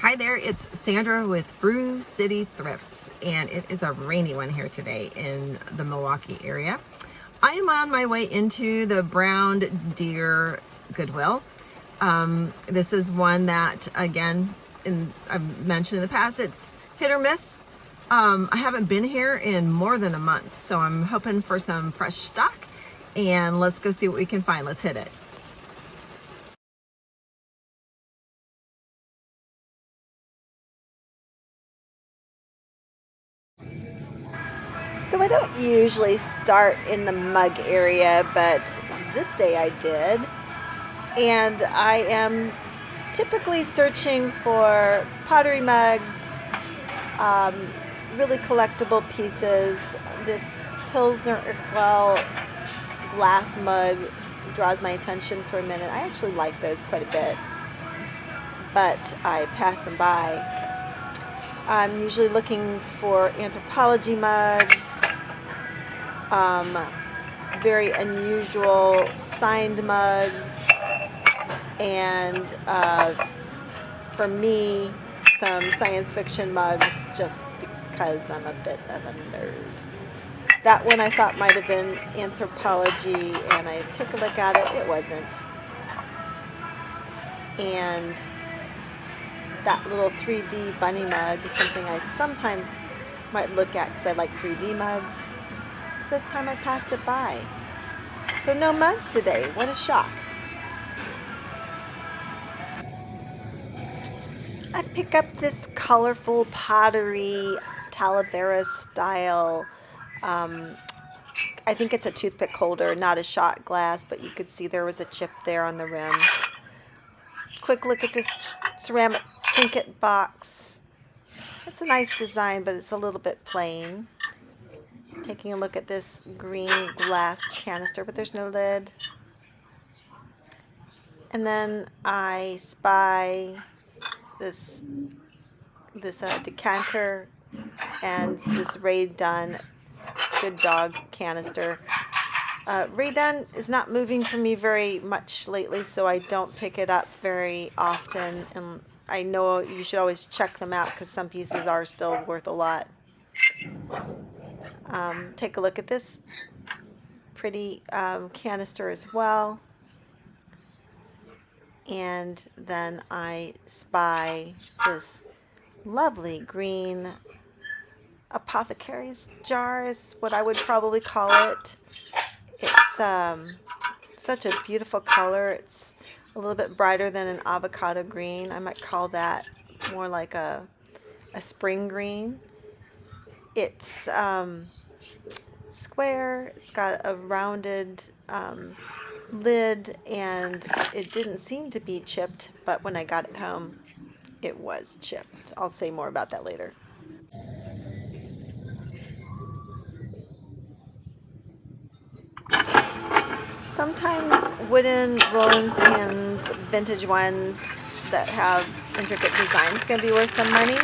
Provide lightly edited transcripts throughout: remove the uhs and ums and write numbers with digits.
Hi there, it's Sandra with Brew City Thrifts, and it is a rainy one here today in the Milwaukee area. I am on my way into the Brown Deer Goodwill. This is one that, again, I've mentioned in the past, it's hit or miss. I haven't been here in more than a month, so I'm hoping for some fresh stock, and let's go see what we can find. Let's hit it. So I don't usually start in the mug area, but this day I did. And I am typically searching for pottery mugs, really collectible pieces. This Pilsner glass mug draws my attention for a minute. I actually like those quite a bit, but I pass them by. I'm usually looking for anthropology mugs, very unusual signed mugs, and for me, some science fiction mugs, just because I'm a bit of a nerd. That one I thought might have been anthropology, and I took a look at it. It wasn't. And that little 3D bunny mug is something I sometimes might look at because I like 3D mugs. This time I passed it by. So no mugs today. What a shock. I pick up this colorful pottery Talavera style. I think it's a toothpick holder, not a shot glass, but you could see there was a chip there on the rim. Quick look at this ceramic trinket box. It's a nice design, but it's a little bit plain. Taking a look at this green glass canister, but there's no lid. And then I spy this decanter and this Ray Dunn Good Dog canister. Ray Dunn is not moving for me very much lately, so I don't pick it up very often. And I know you should always check them out because some pieces are still worth a lot. Take a look at this pretty canister as well. And then I spy this lovely green apothecary's jar is what I would probably call it. It's such a beautiful color. It's a little bit brighter than an avocado green. I might call that more like a spring green. It's square. It's got a rounded lid, and it didn't seem to be chipped, but when I got it home, it was chipped. I'll say more about that later. Sometimes wooden rolling pins, vintage ones that have intricate designs, can be worth some money.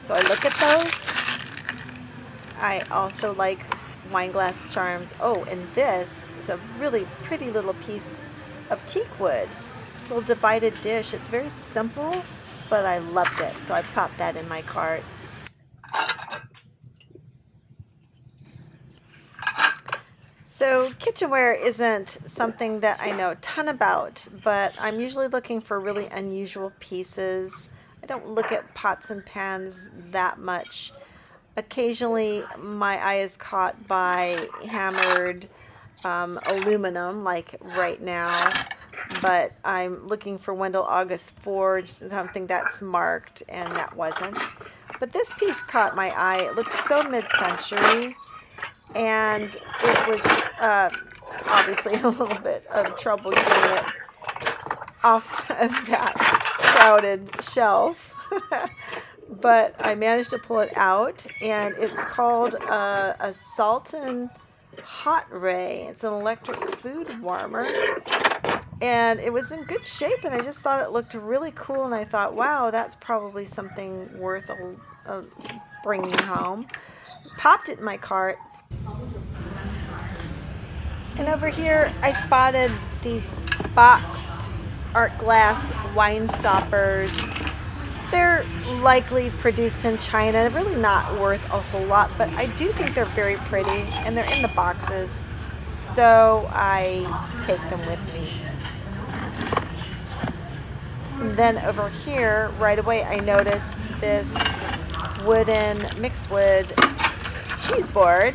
So I look at those. I also like wine glass charms. Oh, and this is a really pretty little piece of teak wood. It's a little divided dish. It's very simple, but I loved it, so I popped that in my cart. So kitchenware isn't something that I know a ton about, but I'm usually looking for really unusual pieces. I don't look at pots and pans that much. Occasionally my eye is caught by hammered aluminum, like right now, but I'm looking for Wendell August Forge, something that's marked, and that wasn't. But this piece caught my eye. It looks so mid-century, and it was obviously a little bit of trouble getting it off of that crowded shelf. But I managed to pull it out, and it's called a Salton Hot Ray. It's an electric food warmer, and it was in good shape, and I just thought it looked really cool, and I thought, wow, that's probably something worth bringing home. Popped it in my cart, and over here I spotted these boxed art glass wine stoppers. They're likely produced in China, really not worth a whole lot, but I do think they're very pretty, and they're in the boxes, so I take them with me. And then over here, right away, I notice this wooden, mixed wood cheese board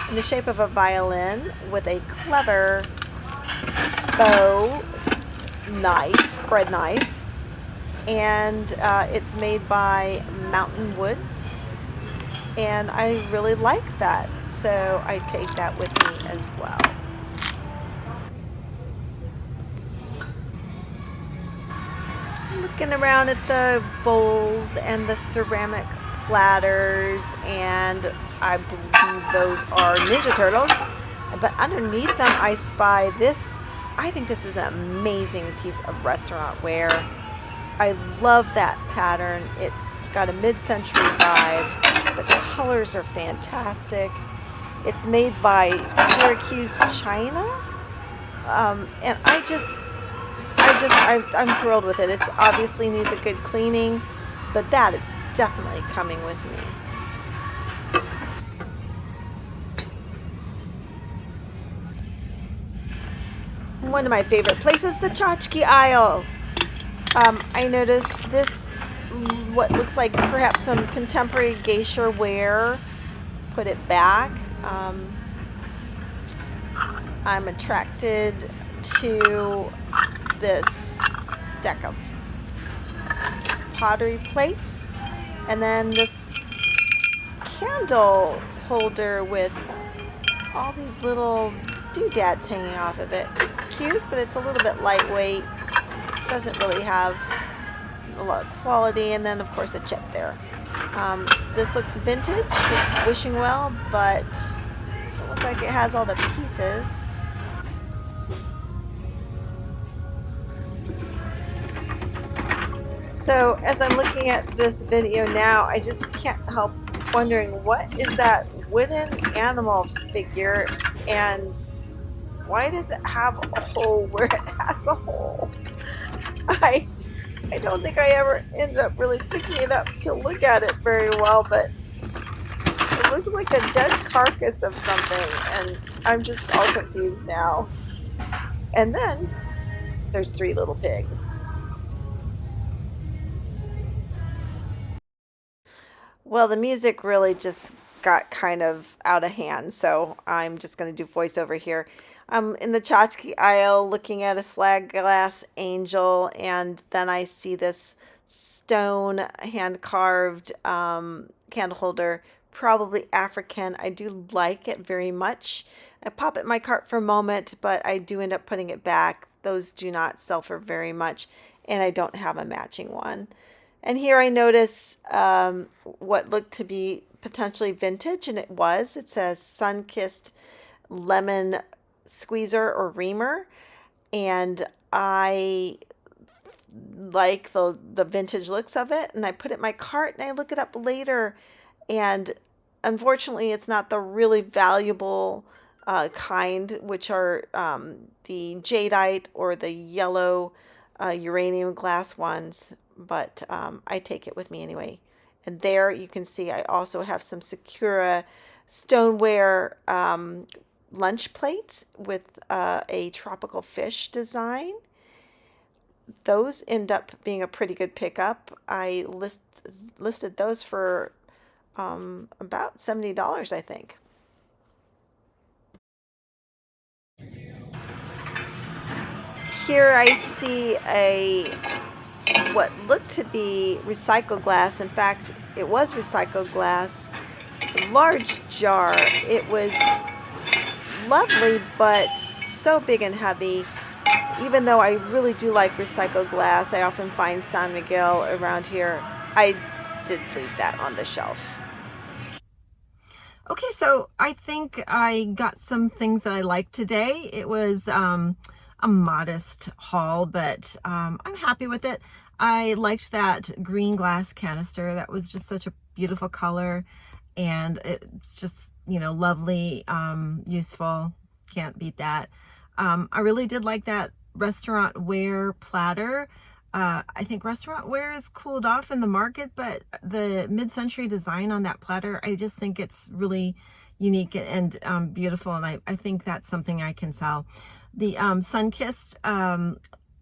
in the shape of a violin with a clever bow knife, bread knife, and it's made by Mountain Woods, and I really like that, so I take that with me as well. Looking around at the bowls and the ceramic platters, and I believe those are Ninja Turtles, but underneath them I spy this. I think this is an amazing piece of restaurant ware. I love that pattern. It's got a mid-century vibe. The colors are fantastic. It's made by Syracuse China, and I'm thrilled with it. It obviously needs a good cleaning, but that is definitely coming with me. One of my favorite places, the tchotchke aisle. I noticed this, what looks like perhaps some contemporary geisha ware. Put it back. I'm attracted to this stack of pottery plates, and then this candle holder with all these little doodads hanging off of it. It's cute, but it's a little bit lightweight. Doesn't really have a lot of quality, and then of course a chip there. This looks vintage, just wishing well, but it doesn't look like it has all the pieces. So as I'm looking at this video now, I just can't help wondering, what is that wooden animal figure, and why does it have a hole where it has a hole? I don't think I ever ended up really picking it up to look at it very well, but it looks like a dead carcass of something, and I'm just all confused now. And then there's 3 little pigs. Well, the music really just got kind of out of hand, so I'm just going to do voiceover here. I'm in the tchotchke aisle looking at a slag glass angel, and then I see this stone hand-carved candle holder, probably African. I do like it very much. I pop it in my cart for a moment, but I do end up putting it back. Those do not sell for very much, and I don't have a matching one. And here I notice what looked to be potentially vintage, and it was. It says Sun-Kissed Lemon Squeezer or Reamer, and I like the vintage looks of it, and I put it in my cart, and I look it up later, and unfortunately it's not the really valuable kind, which are the jadeite or the yellow uranium glass ones, but I take it with me anyway. And there you can see I also have some Sakura stoneware lunch plates with a tropical fish design. Those end up being a pretty good pickup. I listed those for about $70, I think. Here I see what looked to be recycled glass. In fact, it was recycled glass. A large jar. It was lovely, but so big and heavy. Even though I really do like recycled glass, I often find San Miguel around here. I did leave that on the shelf. Okay, so I think I got some things that I liked today. It was a modest haul, but I'm happy with it. I liked that green glass canister. That was just such a beautiful color, and it's just, you know, lovely, useful. Can't beat that. I really did like that restaurant ware platter. I think restaurant ware is cooled off in the market, but the mid-century design on that platter, I just think it's really unique and beautiful, and I think that's something I can sell. The sun-kissed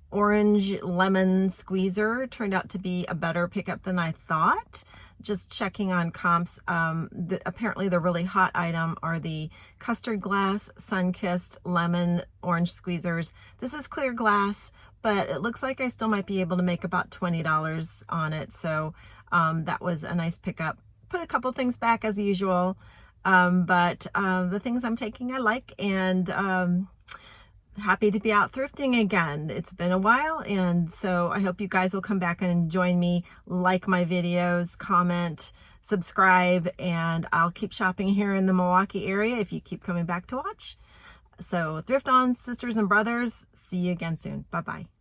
orange lemon squeezer turned out to be a better pickup than I thought. Just checking on comps, apparently the really hot item are the custard glass sun-kissed lemon orange squeezers. This is clear glass, but it looks like I still might be able to make about $20 on it. So that was a nice pickup. Put a couple things back as usual, but the things I'm taking I like, and happy to be out thrifting again. It's been a while, and so I hope you guys will come back and join me, like my videos, comment, subscribe, and I'll keep shopping here in the Milwaukee area if you keep coming back to watch. So thrift on, sisters and brothers. See you again soon. Bye-bye.